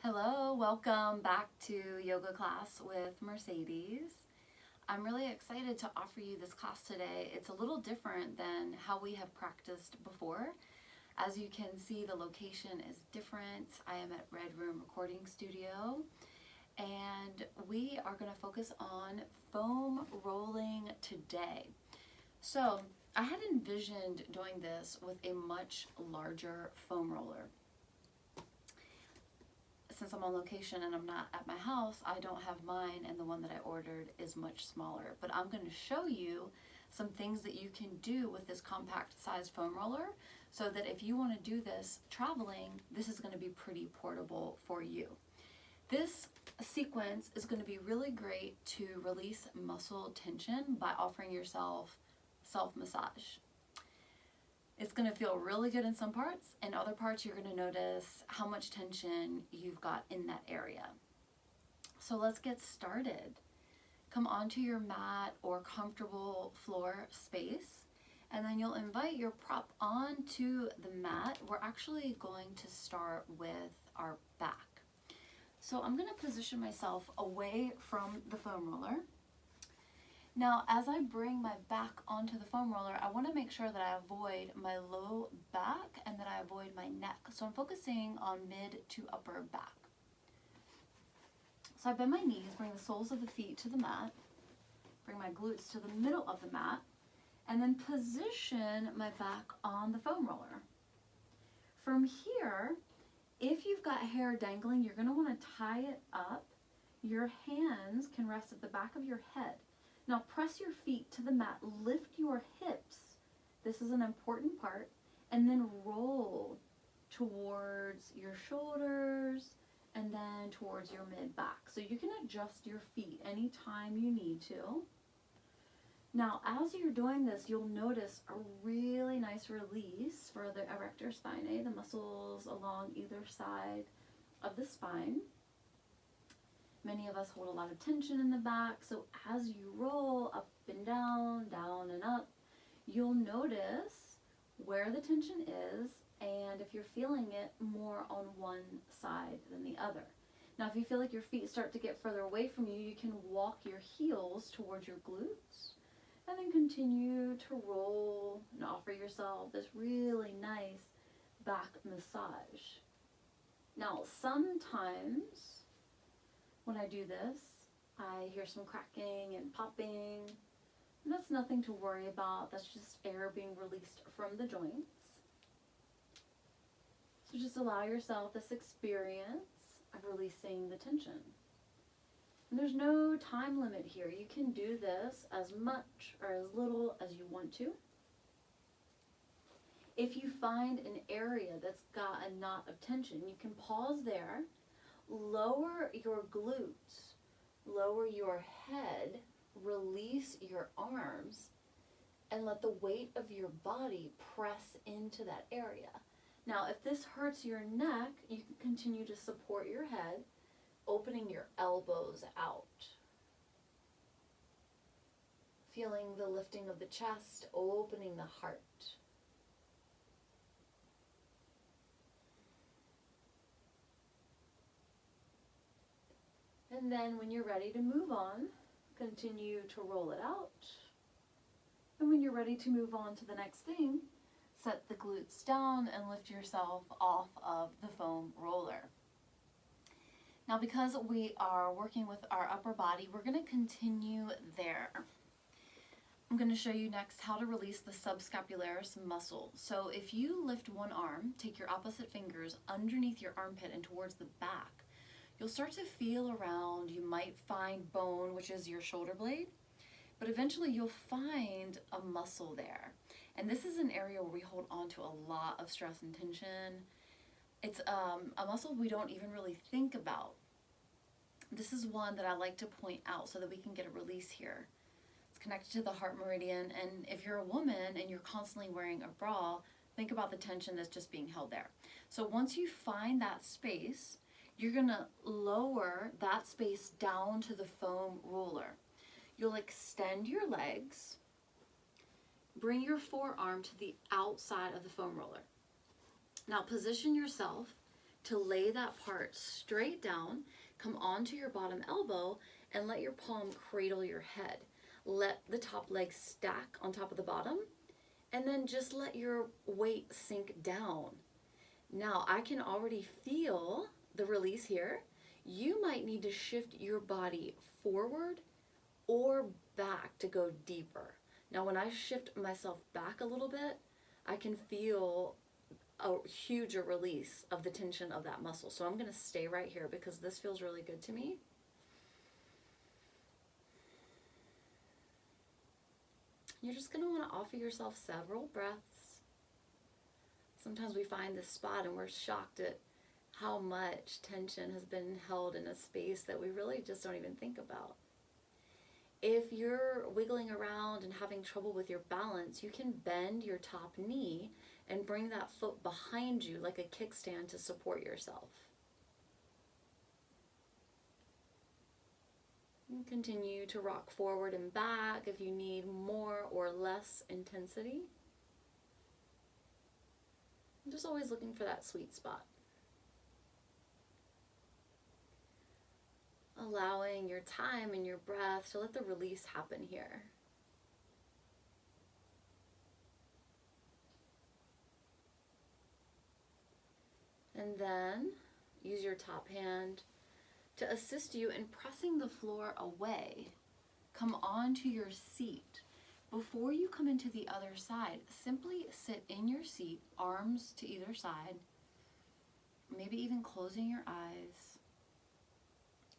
Hello, welcome back to yoga class with Mercedes. I'm really excited to offer you this class today. It's a little different than how we have practiced before. As you can see, the location is different. I am at Red Room Recording Studio, and we are going to focus on foam rolling today. So I had envisioned doing this with a much larger foam roller. Since I'm on location and I'm not at my house, I don't have mine, and the one that I ordered is much smaller. But I'm going to show you some things that you can do with this compact size foam roller so that if you want to do this traveling, this is going to be pretty portable for you. This sequence is going to be really great to release muscle tension by offering yourself self-massage. It's going to feel really good in some parts, and other parts you're going to notice how much tension you've got in that area. So let's get started. Come onto your mat or comfortable floor space, and then you'll invite your prop onto the mat. We're actually going to start with our back. So I'm going to position myself away from the foam roller. Now, as I bring my back onto the foam roller, I want to make sure that I avoid my low back and that I avoid my neck. So I'm focusing on mid to upper back. So I bend my knees, bring the soles of the feet to the mat, bring my glutes to the middle of the mat, and then position my back on the foam roller. From here, if you've got hair dangling, you're going to want to tie it up. Your hands can rest at the back of your head. Now press your feet to the mat, lift your hips, this is an important part, and then roll towards your shoulders and then towards your mid-back. So you can adjust your feet anytime you need to. Now as you're doing this, you'll notice a really nice release for the erector spinae, the muscles along either side of the spine. Many of us hold a lot of tension in the back, so as you roll up and down, down and up, you'll notice where the tension is and if you're feeling it more on one side than the other. Now, if you feel like your feet start to get further away from you, you can walk your heels towards your glutes and then continue to roll and offer yourself this really nice back massage. Now, sometimes when I do this, I hear some cracking and popping, and that's nothing to worry about. That's just air being released from the joints. So just allow yourself this experience of releasing the tension. And there's no time limit here. You can do this as much or as little as you want to. If you find an area that's got a knot of tension, you can pause there. Lower your glutes, lower your head, release your arms, and let the weight of your body press into that area. Now, if this hurts your neck, you can continue to support your head, opening your elbows out. Feeling the lifting of the chest, opening the heart. And then when you're ready to move on, continue to roll it out. And when you're ready to move on to the next thing, set the glutes down and lift yourself off of the foam roller. Now, because we are working with our upper body, we're going to continue there. I'm going to show you next how to release the subscapularis muscle. So if you lift one arm, take your opposite fingers underneath your armpit and towards the back, you'll start to feel around. You might find bone, which is your shoulder blade, but eventually you'll find a muscle there. And this is an area where we hold on to a lot of stress and tension. It's a muscle we don't even really think about. This is one that I like to point out so that we can get a release here. It's connected to the heart meridian, and if you're a woman and you're constantly wearing a bra, think about the tension that's just being held there. So once you find that space, you're going to lower that space down to the foam roller. You'll extend your legs, bring your forearm to the outside of the foam roller. Now position yourself to lay that part straight down, come onto your bottom elbow, and let your palm cradle your head. Let the top leg stack on top of the bottom, and then just let your weight sink down. Now, I can already feel the release here. You might need to shift your body forward or back to go deeper. Now, when I shift myself back a little bit, I can feel a huger release of the tension of that muscle. So I'm going to stay right here because this feels really good to me. You're just going to want to offer yourself several breaths. Sometimes we find this spot and we're shocked at how much tension has been held in a space that we really just don't even think about. If you're wiggling around and having trouble with your balance, you can bend your top knee and bring that foot behind you like a kickstand to support yourself. And continue to rock forward and back if you need more or less intensity. I'm just always looking for that sweet spot. Allowing your time and your breath to let the release happen here. And then use your top hand to assist you in pressing the floor away. Come onto your seat. Before you come into the other side, simply sit in your seat, arms to either side, maybe even closing your eyes.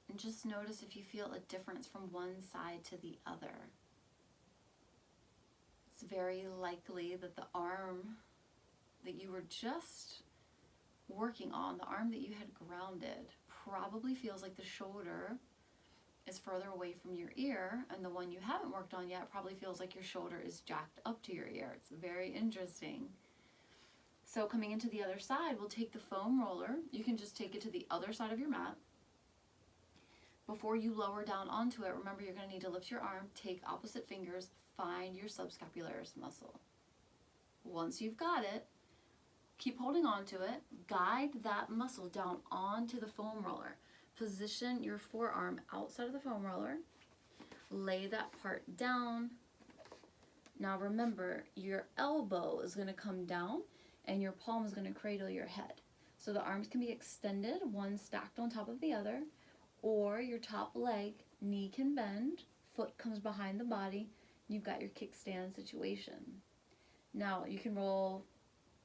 And just notice if you feel a difference from one side to the other. It's very likely that the arm that you were just working on, the arm that you had grounded, probably feels like the shoulder is further away from your ear, and the one you haven't worked on yet probably feels like your shoulder is jacked up to your ear. It's very interesting. So coming into the other side, we'll take the foam roller. You can just take it to the other side of your mat. Before you lower down onto it, remember you're going to need to lift your arm, take opposite fingers, find your subscapularis muscle. Once you've got it, keep holding on to it, guide that muscle down onto the foam roller. Position your forearm outside of the foam roller, lay that part down. Now remember, your elbow is going to come down and your palm is going to cradle your head. So the arms can be extended, one stacked on top of the other, or your top leg, knee can bend, foot comes behind the body, you've got your kickstand situation. Now you can roll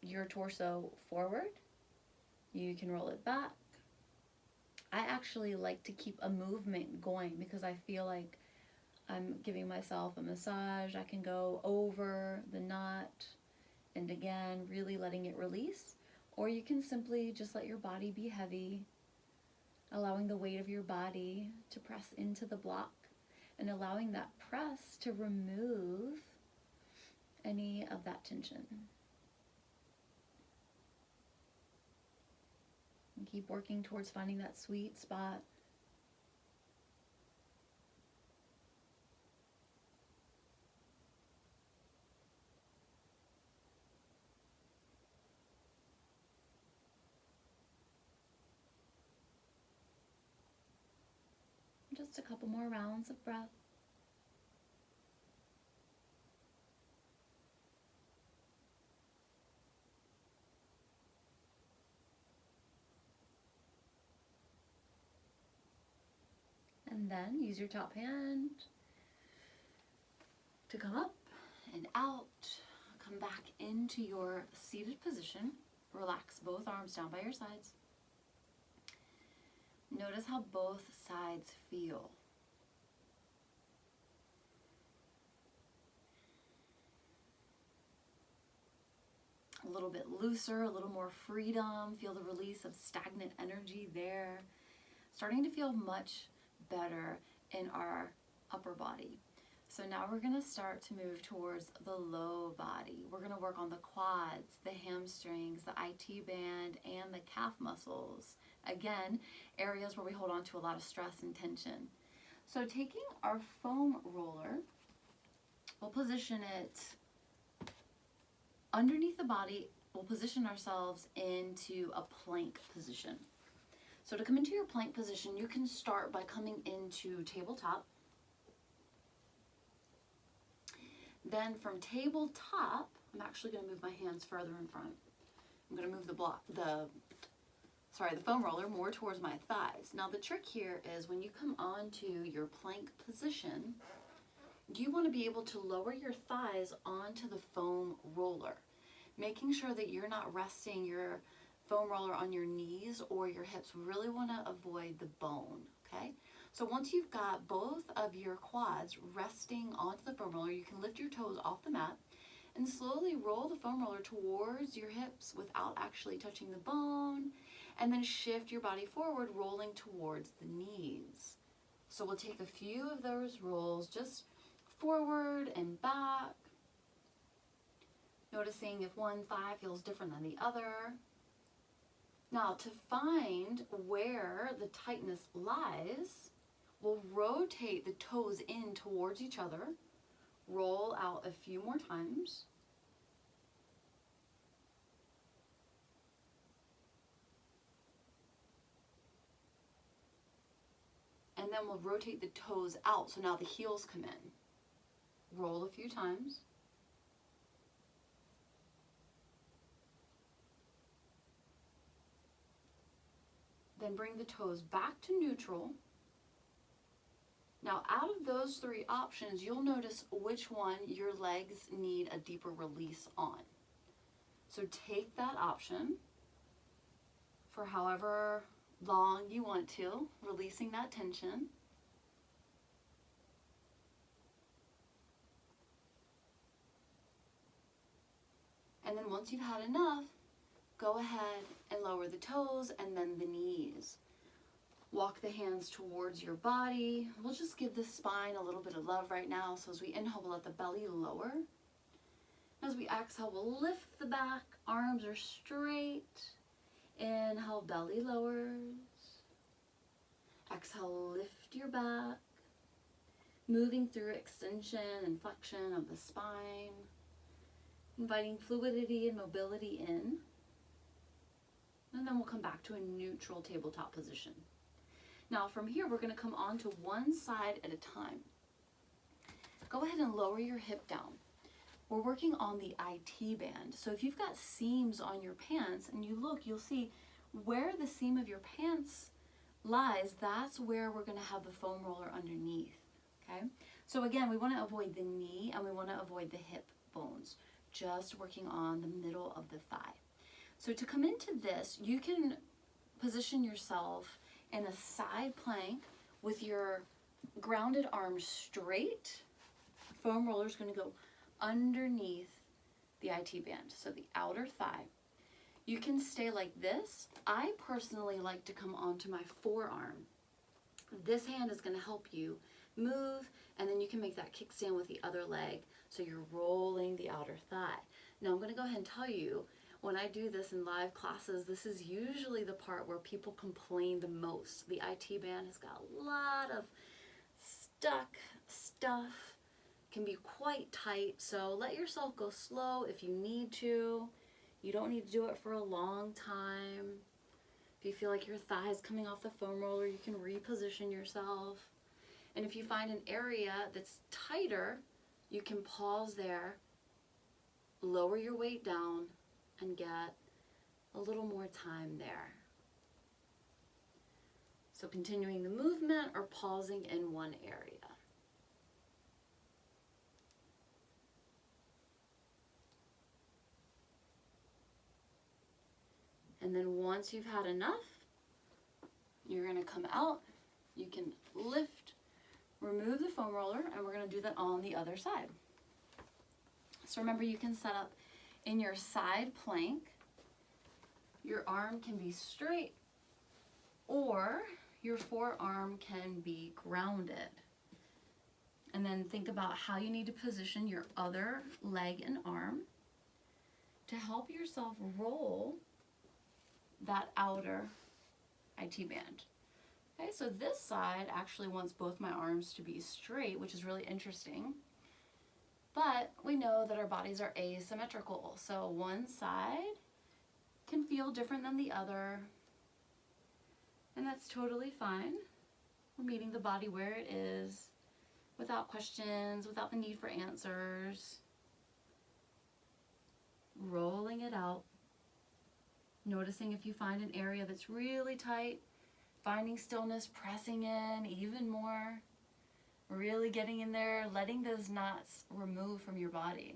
your torso forward, you can roll it back. I actually like to keep a movement going because I feel like I'm giving myself a massage. I can go over the knot and again, really letting it release. Or you can simply just let your body be heavy, allowing the weight of your body to press into the block and allowing that press to remove any of that tension. And keep working towards finding that sweet spot. Just a couple more rounds of breath. And then use your top hand to come up and out. Come back into your seated position. Relax both arms down by your sides. Notice how both sides feel. A little bit looser, a little more freedom. Feel the release of stagnant energy there. Starting to feel much better in our upper body. So now we're going to start to move towards the low body. We're going to work on the quads, the hamstrings, the IT band, and the calf muscles. Again, areas where we hold on to a lot of stress and tension. So taking our foam roller, we'll position it underneath the body we'll position ourselves into a plank position. So to come into your plank position, you can start by coming into tabletop. Then from tabletop, I'm actually going to move my hands further in front. I'm going to move the foam roller more towards my thighs. Now the trick here is when you come onto your plank position, you want to be able to lower your thighs onto the foam roller, making sure that you're not resting your foam roller on your knees or your hips. We really want to avoid the bone, okay? So once you've got both of your quads resting onto the foam roller, you can lift your toes off the mat and slowly roll the foam roller towards your hips without actually touching the bone, and then shift your body forward, rolling towards the knees. So we'll take a few of those rolls just forward and back, noticing if one thigh feels different than the other. Now to find where the tightness lies, we'll rotate the toes in towards each other, roll out a few more times. And then we'll rotate the toes out, so now the heels come in. Roll a few times. Then bring the toes back to neutral. Now out of those three options, you'll notice which one your legs need a deeper release on. So take that option for however long you want to, releasing that tension. And then once you've had enough, go ahead and lower the toes and then the knees. Walk the hands towards your body. We'll just give the spine a little bit of love right now. So as we inhale, we'll let the belly lower. As we exhale, we'll lift the back. Arms are straight. Inhale, belly lowers. Exhale, lift your back. Moving through extension and flexion of the spine. Inviting fluidity and mobility in. And then we'll come back to a neutral tabletop position. Now from here, we're going to come onto one side at a time. Go ahead and lower your hip down. We're working on the IT band. So if you've got seams on your pants and you look, you'll see where the seam of your pants lies, that's where we're going to have the foam roller underneath, okay? So again, we want to avoid the knee and we want to avoid the hip bones, just working on the middle of the thigh. So to come into this, you can position yourself in a side plank with your grounded arms straight. Foam roller is going to go underneath the IT band, so the outer thigh. You can stay like this. I personally like to come onto my forearm. This hand is going to help you move, and then you can make that kickstand with the other leg, so you're rolling the outer thigh. Now I'm going to go ahead and tell you, when I do this in live classes, this is usually the part where people complain the most. The IT band has got a lot of stuck stuff, can be quite tight, so let yourself go slow if you need to. You don't need to do it for a long time. If you feel like your thigh is coming off the foam roller, you can reposition yourself. And if you find an area that's tighter, you can pause there, lower your weight down, and get a little more time there. So continuing the movement or pausing in one area. And then once you've had enough, you're going to come out. You can lift, remove the foam roller, and we're going to do that on the other side. So remember, you can set up in your side plank. Your arm can be straight or your forearm can be grounded. And then think about how you need to position your other leg and arm to help yourself roll that outer IT band. Okay, so this side actually wants both my arms to be straight, which is really interesting. But we know that our bodies are asymmetrical. So one side can feel different than the other, and that's totally fine. We're meeting the body where it is, without questions, without the need for answers. Rolling it out. Noticing if you find an area that's really tight, finding stillness, pressing in even more, really getting in there, letting those knots remove from your body.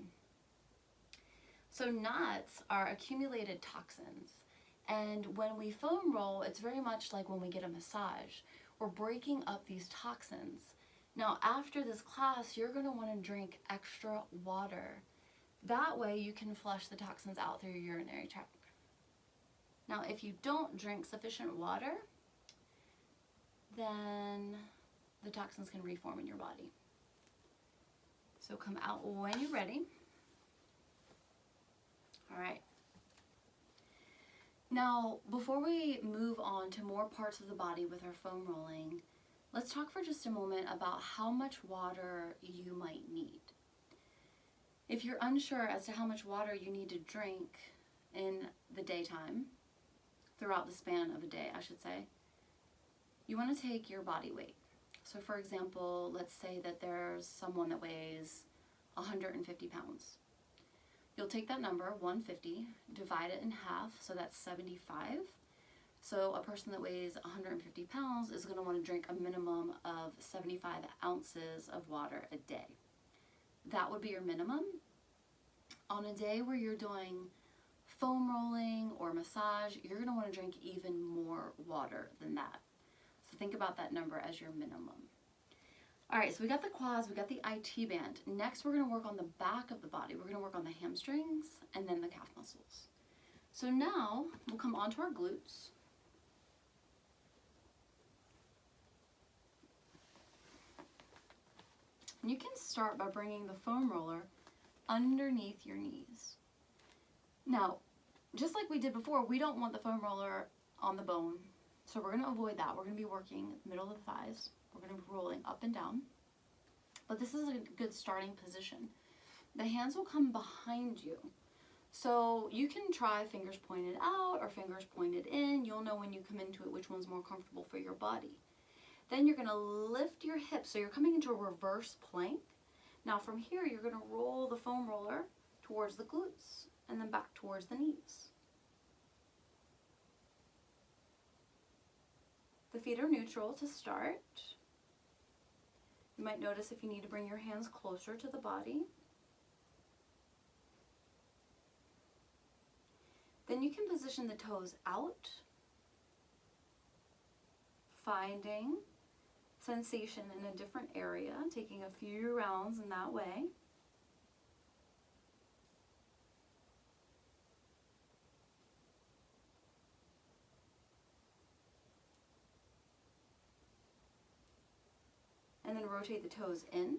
So knots are accumulated toxins. And when we foam roll, it's very much like when we get a massage. We're breaking up these toxins. Now, after this class, you're going to want to drink extra water. That way you can flush the toxins out through your urinary tract. Now, if you don't drink sufficient water, then the toxins can reform in your body. So come out when you're ready. All right. Now, before we move on to more parts of the body with our foam rolling, let's talk for just a moment about how much water you might need. If you're unsure as to how much water you need to drink in the daytime, throughout the span of a day, I should say, you want to take your body weight. So for example, let's say that there's someone that weighs 150 pounds. You'll take that number, 150, divide it in half, so that's 75. So a person that weighs 150 pounds is going to want to drink a minimum of 75 ounces of water a day. That would be your minimum. On a day where you're doing foam rolling or massage, you're going to want to drink even more water than that. So think about that number as your minimum. All right, so we got the quads, we got the IT band. Next, we're going to work on the back of the body. We're going to work on the hamstrings and then the calf muscles. So now we'll come onto our glutes. And you can start by bringing the foam roller underneath your knees. Now, just like we did before, we don't want the foam roller on the bone. So we're going to avoid that. We're going to be working the middle of the thighs. We're going to be rolling up and down. But this is a good starting position. The hands will come behind you. So you can try fingers pointed out or fingers pointed in. You'll know when you come into it which one's more comfortable for your body. Then you're going to lift your hips. So you're coming into a reverse plank. Now from here, you're going to roll the foam roller towards the glutes and then back towards the knees. The feet are neutral to start. You might notice if you need to bring your hands closer to the body. Then you can position the toes out, finding sensation in a different area, taking a few rounds in that way. And then rotate the toes in.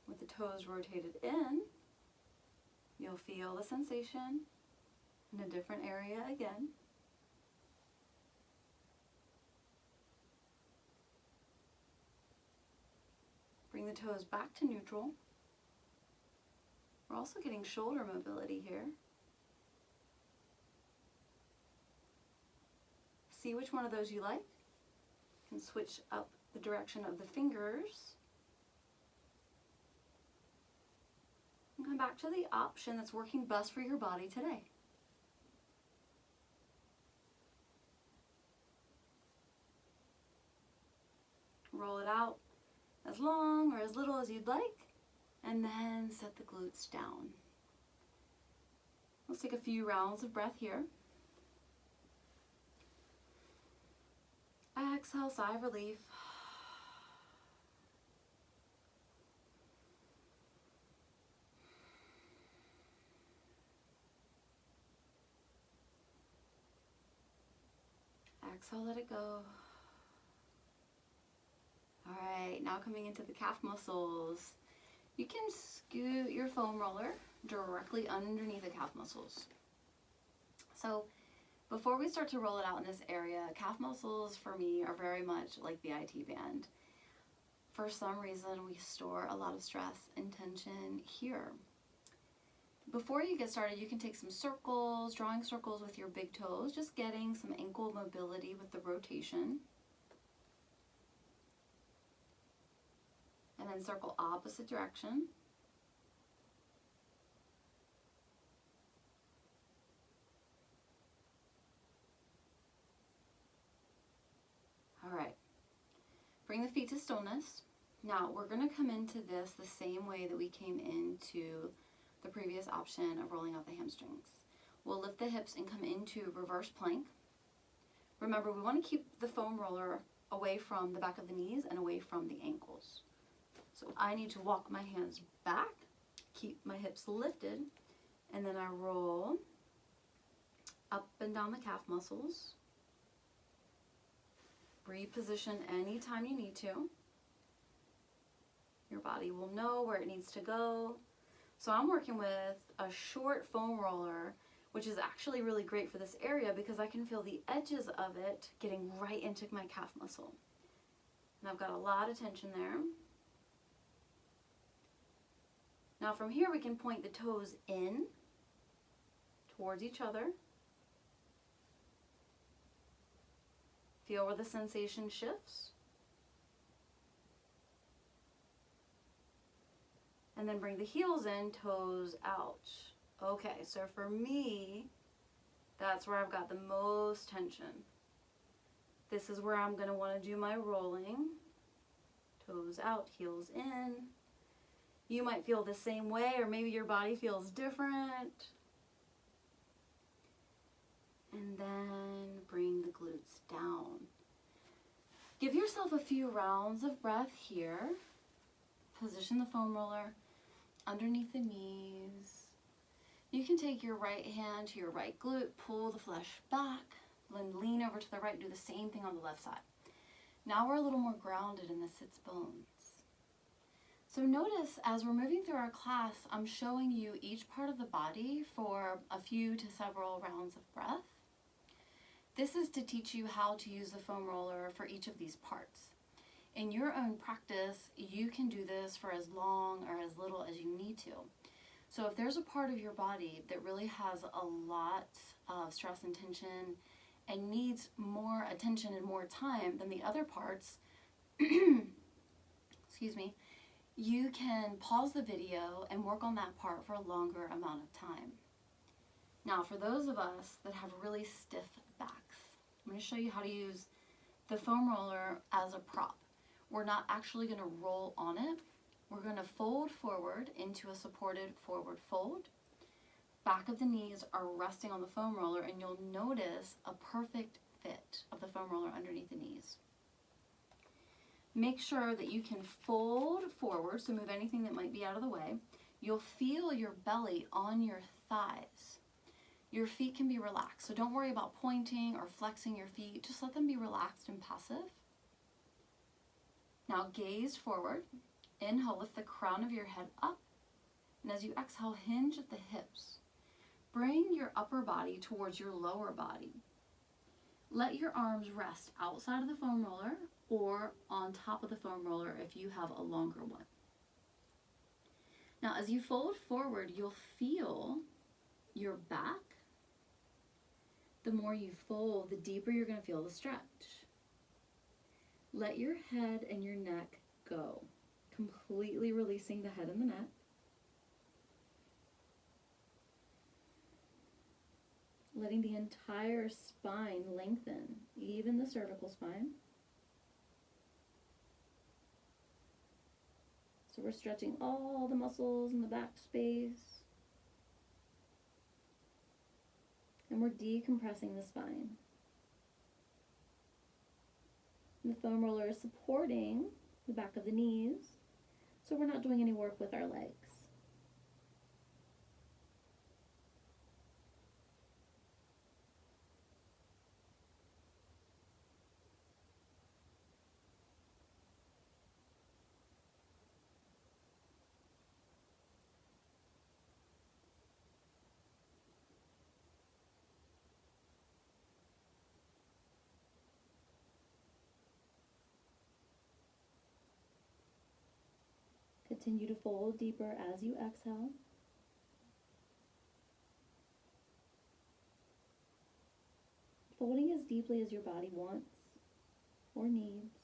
With the toes rotated in, you'll feel the sensation in a different area again. Bring the toes back to neutral. We're also getting shoulder mobility here. See which one of those you like. You can switch up the direction of the fingers. And come back to the option that's working best for your body today. Roll it out as long or as little as you'd like, and then set the glutes down. Let's take a few rounds of breath here. Exhale, sigh of relief. Exhale, let it go. All right, now coming into the calf muscles. You can scoot your foam roller directly underneath the calf muscles. So before we start to roll it out in this area, calf muscles for me are very much like the IT band. For some reason, we store a lot of stress and tension here. before you get started, you can take some circles, drawing circles with your big toes, just getting some ankle mobility with the rotation. And then circle opposite direction. All right, bring the feet to stillness. Now we're going to come into this the same way that we came into the previous option of rolling out the hamstrings. We'll lift the hips and come into reverse plank. Remember, we want to keep the foam roller away from the back of the knees and away from the ankles. So I need to walk my hands back, keep my hips lifted, and then I roll up and down the calf muscles. Reposition anytime you need to. Your body will know where it needs to go. So I'm working with a short foam roller, which is actually really great for this area because I can feel the edges of it getting right into my calf muscle. And I've got a lot of tension there. Now from here we can point the toes in towards each other. Feel where the sensation shifts. And then bring the heels in, toes out. Okay, so for me, that's where I've got the most tension. This is where I'm going to want to do my rolling. Toes out, heels in. You might feel the same way, or maybe your body feels different. And then bring the glutes down. Give yourself a few rounds of breath here. Position the foam roller underneath the knees. You can take your right hand to your right glute, pull the flesh back, then lean over to the right, do the same thing on the left side. Now we're a little more grounded in the sits bones. So notice as we're moving through our class, I'm showing you each part of the body for a few to several rounds of breath. This is to teach you how to use the foam roller for each of these parts. In your own practice, you can do this for as long or as little as you need to. So if there's a part of your body that really has a lot of stress and tension and needs more attention and more time than the other parts, excuse me, you can pause the video and work on that part for a longer amount of time. Now, for those of us that have really stiff backs, I'm going to show you how to use the foam roller as a prop. We're not actually going to roll on it. We're going to fold forward into a supported forward fold. Back of the knees are resting on the foam roller, and you'll notice a perfect fit of the foam roller underneath the knees. Make sure that you can fold forward, so move anything that might be out of the way. You'll feel your belly on your thighs. Your feet can be relaxed, so don't worry about pointing or flexing your feet. Just let them be relaxed and passive. Now gaze forward. Inhale, lift the crown of your head up. And as you exhale, hinge at the hips. Bring your upper body towards your lower body. Let your arms rest outside of the foam roller or on top of the foam roller if you have a longer one. Now, as you fold forward, you'll feel your back. The more you fold, the deeper you're going to feel the stretch. Let your head and your neck go, completely releasing the head and the neck. Letting the entire spine lengthen, even the cervical spine. So we're stretching all the muscles in the back space. And we're decompressing the spine. And the foam roller is supporting the back of the knees, so we're not doing any work with our legs. Continue to fold deeper as you exhale. folding as deeply as your body wants or needs.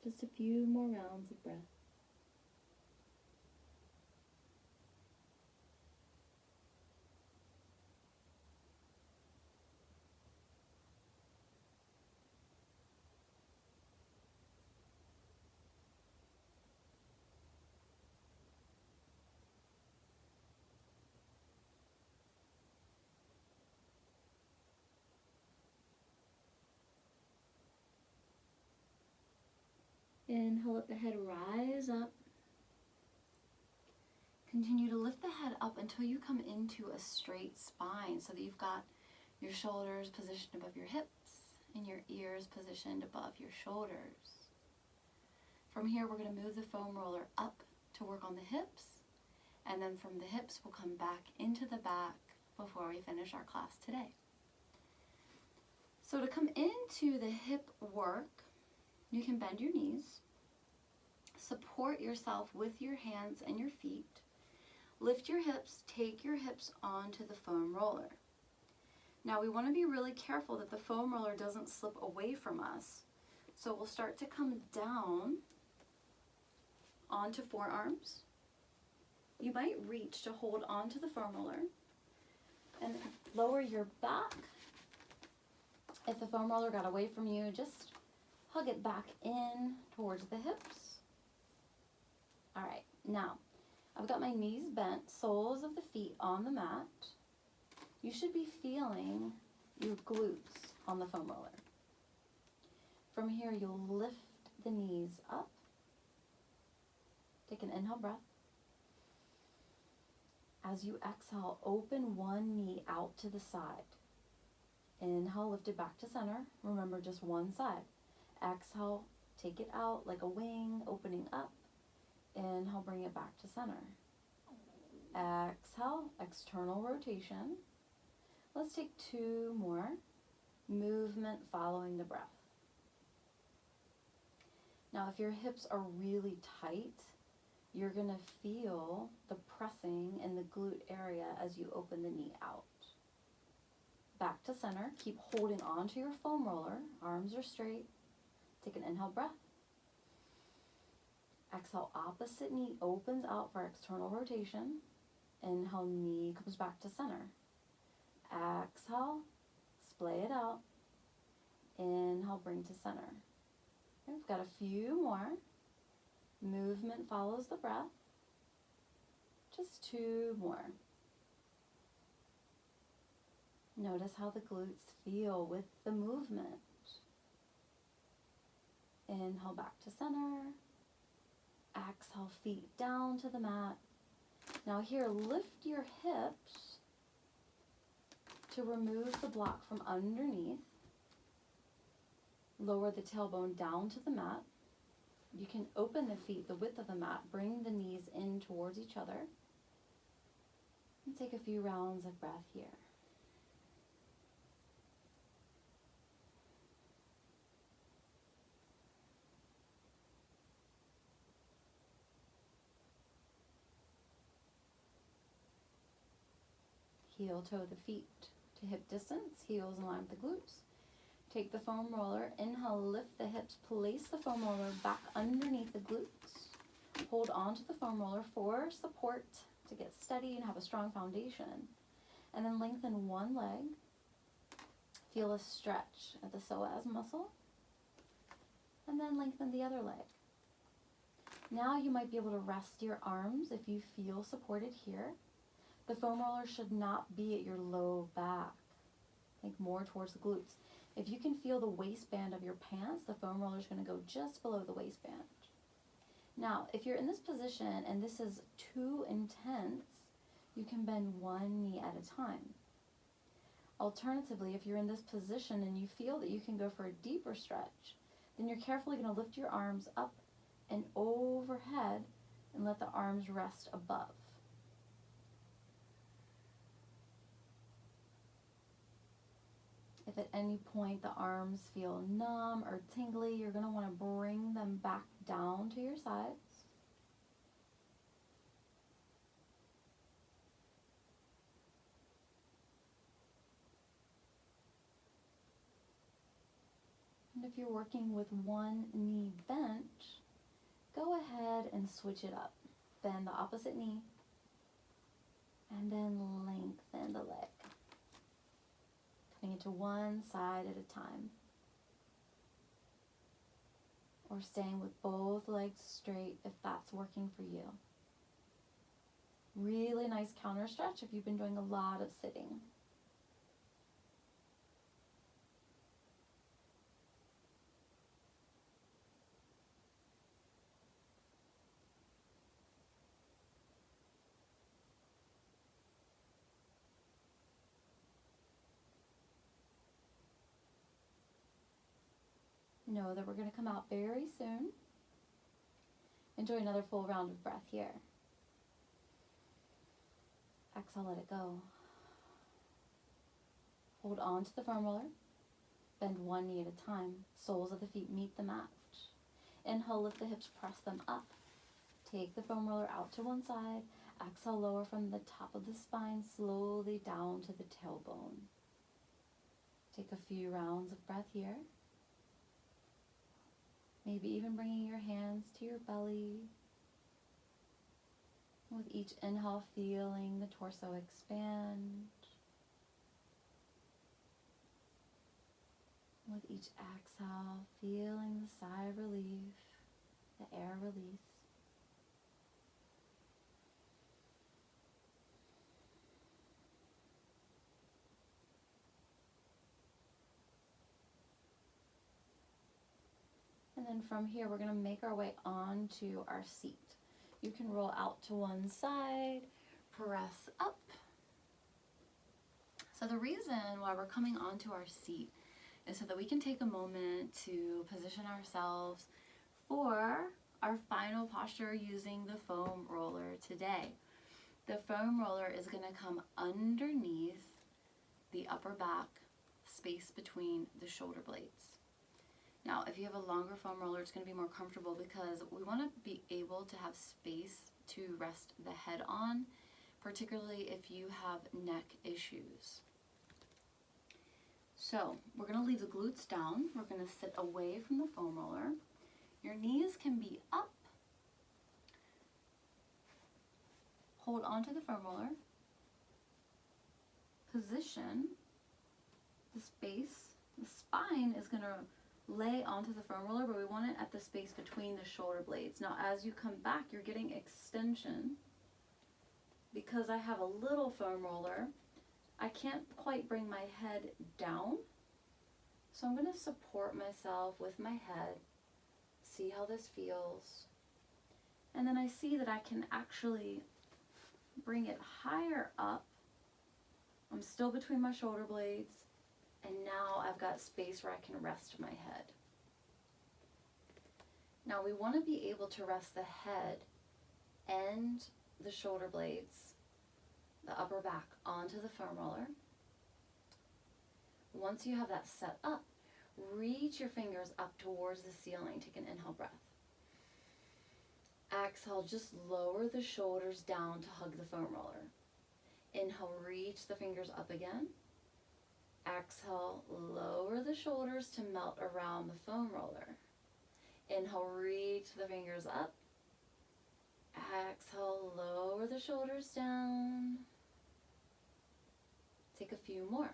Just a few more rounds of breath. Inhale, let the head rise up. Continue to lift the head up until you come into a straight spine so that you've got your shoulders positioned above your hips and your ears positioned above your shoulders. From here, we're going to move the foam roller up to work on the hips, and then from the hips, we'll come back into the back before we finish our class today. So to come into the hip work, you can bend your knees, support yourself with your hands and your feet, lift your hips, take your hips onto the foam roller. Now we want to be really careful that the foam roller doesn't slip away from us. So we'll start to come down onto forearms. You might reach to hold onto the foam roller and lower your back. If the foam roller got away from you, just hug it back in towards the hips. All right, now I've got my knees bent, soles of the feet on the mat. You should be feeling your glutes on the foam roller. From here, you'll lift the knees up. Take an inhale breath. As you exhale, open one knee out to the side. Inhale, lift it back to center. Remember, just one side. Exhale, take it out like a wing, opening up. Inhale, bring it back to center. Exhale, external rotation. Let's take two more. Movement following the breath. Now, if your hips are really tight, you're going to feel the pressing in the glute area as you open the knee out. Back to center. Keep holding onto your foam roller. Arms are straight. Take an inhale breath. Exhale, opposite knee opens out for external rotation. Inhale, knee comes back to center. Exhale, splay it out. Inhale, bring to center. Okay, we've got a few more. Movement follows the breath. Just two more. Notice how the glutes feel with the movement. Inhale, back to center. Exhale, feet down to the mat. Now here, lift your hips to remove the block from underneath. Lower the tailbone down to the mat. You can open the feet the width of the mat, bring the knees in towards each other, and take a few rounds of breath here. Heel toe the feet to hip distance, heels in line with the glutes. Take the foam roller, inhale, lift the hips, place the foam roller back underneath the glutes. Hold onto the foam roller for support to get steady and have a strong foundation. And then lengthen one leg. Feel a stretch at the psoas muscle. And then lengthen the other leg. Now you might be able to rest your arms if you feel supported here. The foam roller should not be at your low back. Think more towards the glutes. If you can feel the waistband of your pants, the foam roller is going to go just below the waistband. Now, if you're in this position and this is too intense, you can bend one knee at a time. Alternatively, if you're in this position and you feel that you can go for a deeper stretch, then you're carefully going to lift your arms up and overhead and let the arms rest above. If at any point the arms feel numb or tingly, you're going to want to bring them back down to your sides. if you're working with one knee bent, go ahead and switch it up. Bend the opposite knee, and then lengthen the leg. Cutting it to one side at a time. Or staying with both legs straight if that's working for you. Really nice counter stretch if you've been doing a lot of sitting. Know that we're going to come out very soon. Enjoy another full round of breath here. Exhale, let it go. Hold on to the foam roller. Bend one knee at a time. Soles of the feet meet the mat. Inhale, lift the hips, press them up. Take the foam roller out to one side. Exhale, lower from the top of the spine, slowly down to the tailbone. Take a few rounds of breath here. Maybe even bringing your hands to your belly. With each inhale, feeling the torso expand. With each exhale, feeling the sigh of relief, the air release. And then from here, we're going to make our way onto our seat. You can roll out to one side, press up. So the reason why we're coming onto our seat is so that we can take a moment to position ourselves for our final posture using the foam roller today. The foam roller is going to come underneath the upper back, space between the shoulder blades. Now, if you have a longer foam roller, it's going to be more comfortable because we want to be able to have space to rest the head on, particularly if you have neck issues. So, we're going to leave the glutes down. We're going to sit away from the foam roller. Your knees can be up. Hold onto the foam roller. Position the space. The spine is going to lay onto the foam roller, but we want it at the space between the shoulder blades. Now, as you come back, you're getting extension. Because I have a little foam roller, I can't quite bring my head down. So I'm going to support myself with my head, see how this feels. And then I see that I can actually bring it higher up. I'm still between my shoulder blades. And now I've got space where I can rest my head. Now we want to be able to rest the head and the shoulder blades, the upper back, onto the foam roller. Once you have that set up, reach your fingers up towards the ceiling. Take an inhale breath. Exhale, just lower the shoulders down to hug the foam roller. Inhale, reach the fingers up again. Exhale, lower the shoulders to melt around the foam roller. Inhale, reach the fingers up. Exhale, lower the shoulders down. Take a few more.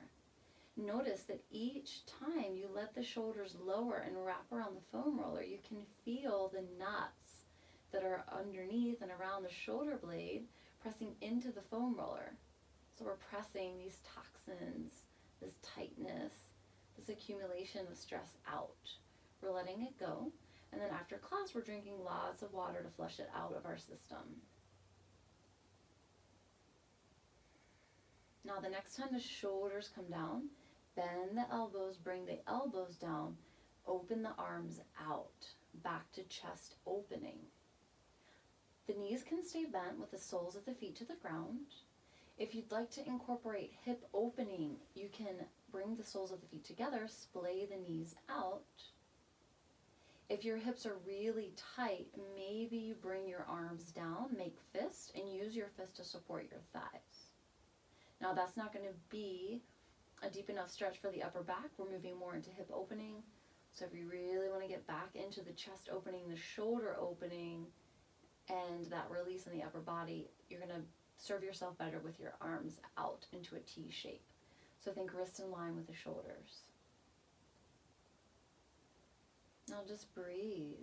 Notice that each time you let the shoulders lower and wrap around the foam roller, you can feel the knots that are underneath and around the shoulder blade pressing into the foam roller. So we're pressing these toxins, this tightness, this accumulation of stress out. We're letting it go. And then after class, we're drinking lots of water to flush it out of our system. Now the next time the shoulders come down, bend the elbows, bring the elbows down, open the arms out, back to chest opening. The knees can stay bent with the soles of the feet to the ground. If you'd like to incorporate hip opening, you can bring the soles of the feet together, splay the knees out. If your hips are really tight, maybe you bring your arms down, make fists, and use your fist to support your thighs. Now that's not going to be a deep enough stretch for the upper back. We're moving more into hip opening. So if you really want to get back into the chest opening, the shoulder opening, and that release in the upper body, you're going to serve yourself better with your arms out into a T shape. So think wrist in line with the shoulders. Now just breathe.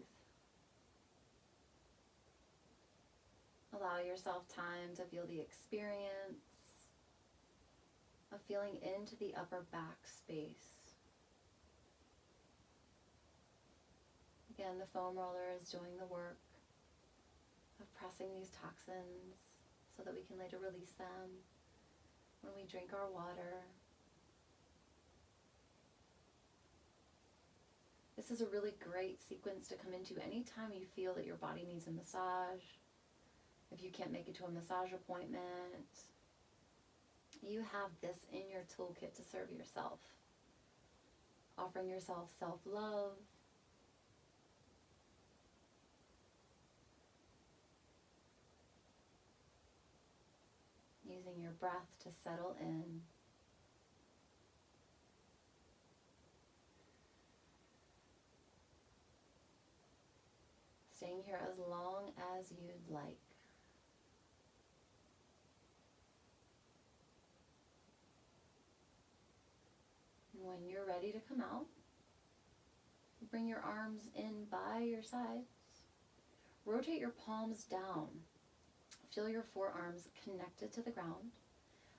Allow yourself time to feel the experience of feeling into the upper back space. Again, the foam roller is doing the work of pressing these toxins so that we can later release them when we drink our water. This is a really great sequence to come into anytime you feel that your body needs a massage. If you can't make it to a massage appointment, you have this in your toolkit to serve yourself. Offering yourself self-love. Using your breath to settle in. Staying here as long as you'd like. And when you're ready to come out, bring your arms in by your sides. Rotate your palms down. Feel your forearms connected to the ground.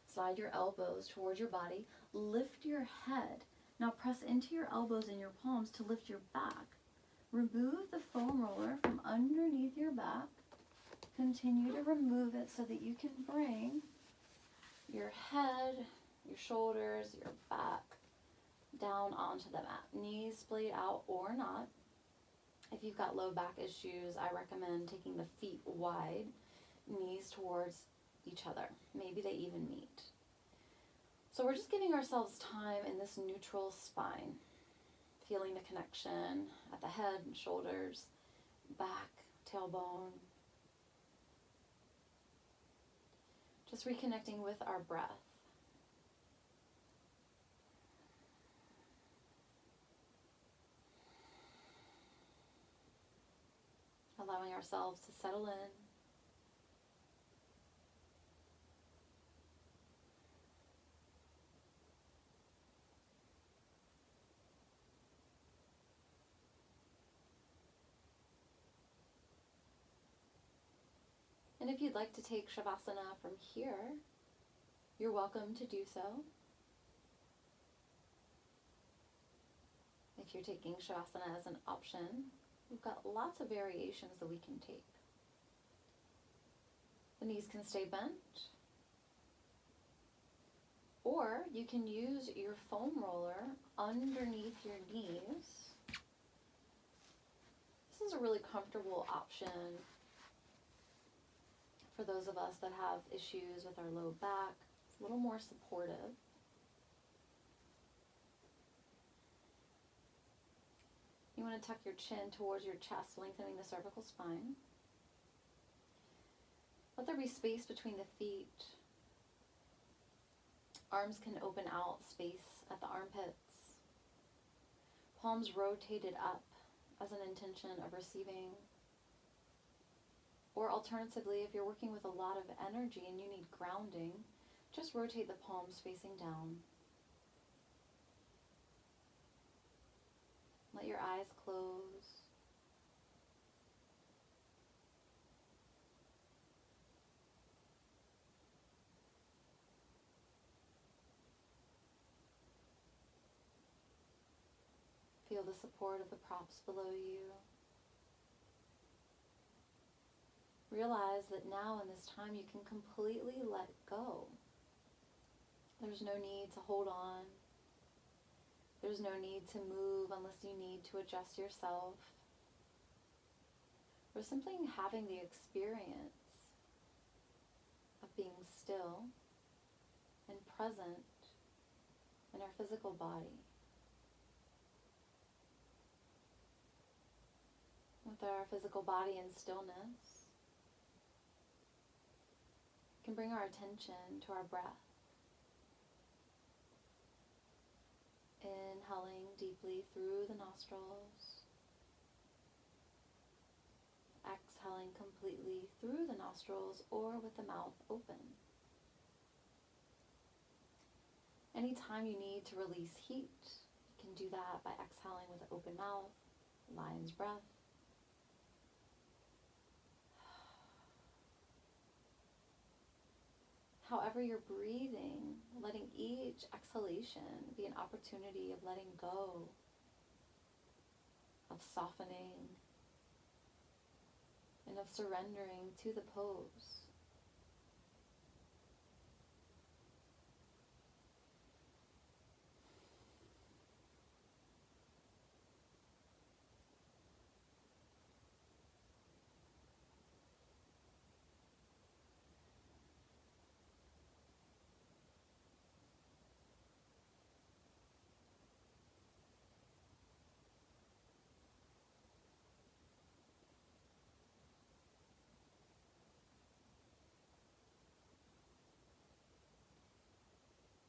Slide your elbows towards your body. Lift your head. Now press into your elbows and your palms to lift your back. Remove the foam roller from underneath your back. Continue to remove it so that you can bring your head, your shoulders, your back down onto the mat. Knees splayed out or not. If you've got low back issues, I recommend taking the feet wide, knees towards each other. Maybe they even meet. So we're just giving ourselves time in this neutral spine, feeling the connection at the head and shoulders, back, tailbone. Just reconnecting with our breath. Allowing ourselves to settle in. And if you'd like to take Shavasana from here, you're welcome to do so. If you're taking Shavasana as an option, we've got lots of variations that we can take. The knees can stay bent, or you can use your foam roller underneath your knees. This is a really comfortable option for those of us that have issues with our low back. It's a little more supportive. You want to tuck your chin towards your chest, lengthening the cervical spine. Let there be space between the feet. Arms can open out, space at the armpits. Palms rotated up as an intention of receiving. Or alternatively, if you're working with a lot of energy and you need grounding, just rotate the palms facing down. Let your eyes close. Feel the support of the props below you. Realize that now in this time you can completely let go. There's no need to hold on. There's no need to move unless you need to adjust yourself. We're simply having the experience of being still and present in our physical body. With our physical body in stillness, we can bring our attention to our breath. Inhaling deeply through the nostrils. Exhaling completely through the nostrils or with the mouth open. Anytime you need to release heat, you can do that by exhaling with an open mouth, lion's breath. However you're breathing, letting each exhalation be an opportunity of letting go, of softening, and of surrendering to the pose.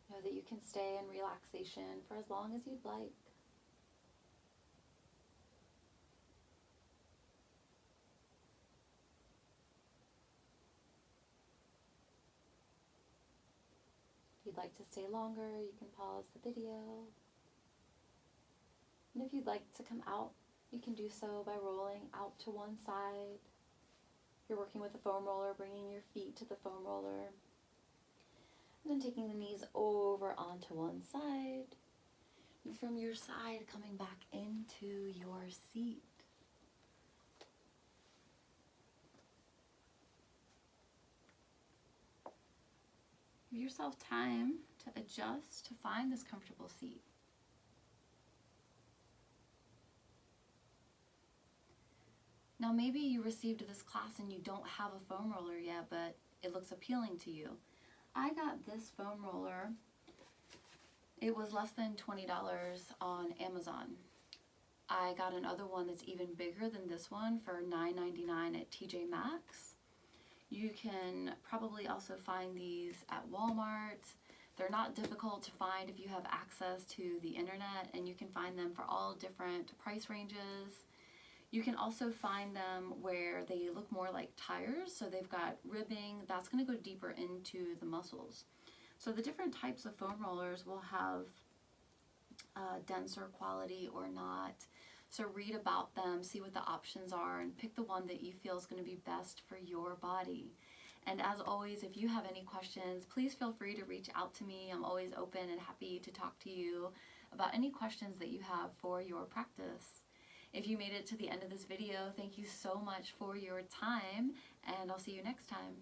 Know that you can stay in relaxation for as long as you'd like. If you'd like to stay longer, you can pause the video. And if you'd like to come out, you can do so by rolling out to one side. If you're working with a foam roller, bringing your feet to the foam roller. And then taking the knees over onto one side. And from your side, coming back into your seat. Give yourself time to adjust to find this comfortable seat. Now maybe you received this class and you don't have a foam roller yet, but it looks appealing to you. I got this foam roller. It was less than $20 on Amazon. I got another one that's even bigger than this one for $9.99 at TJ Maxx. You can probably also find these at Walmart. They're not difficult to find if you have access to the internet, and you can find them for all different price ranges. You can also find them where they look more like tires, so they've got ribbing. That's going to go deeper into the muscles. So the different types of foam rollers will have denser quality or not. So read about them, see what the options are, and pick the one that you feel is going to be best for your body. And as always, if you have any questions, please feel free to reach out to me. I'm always open and happy to talk to you about any questions that you have for your practice. If you made it to the end of this video, thank you so much for your time, and I'll see you next time.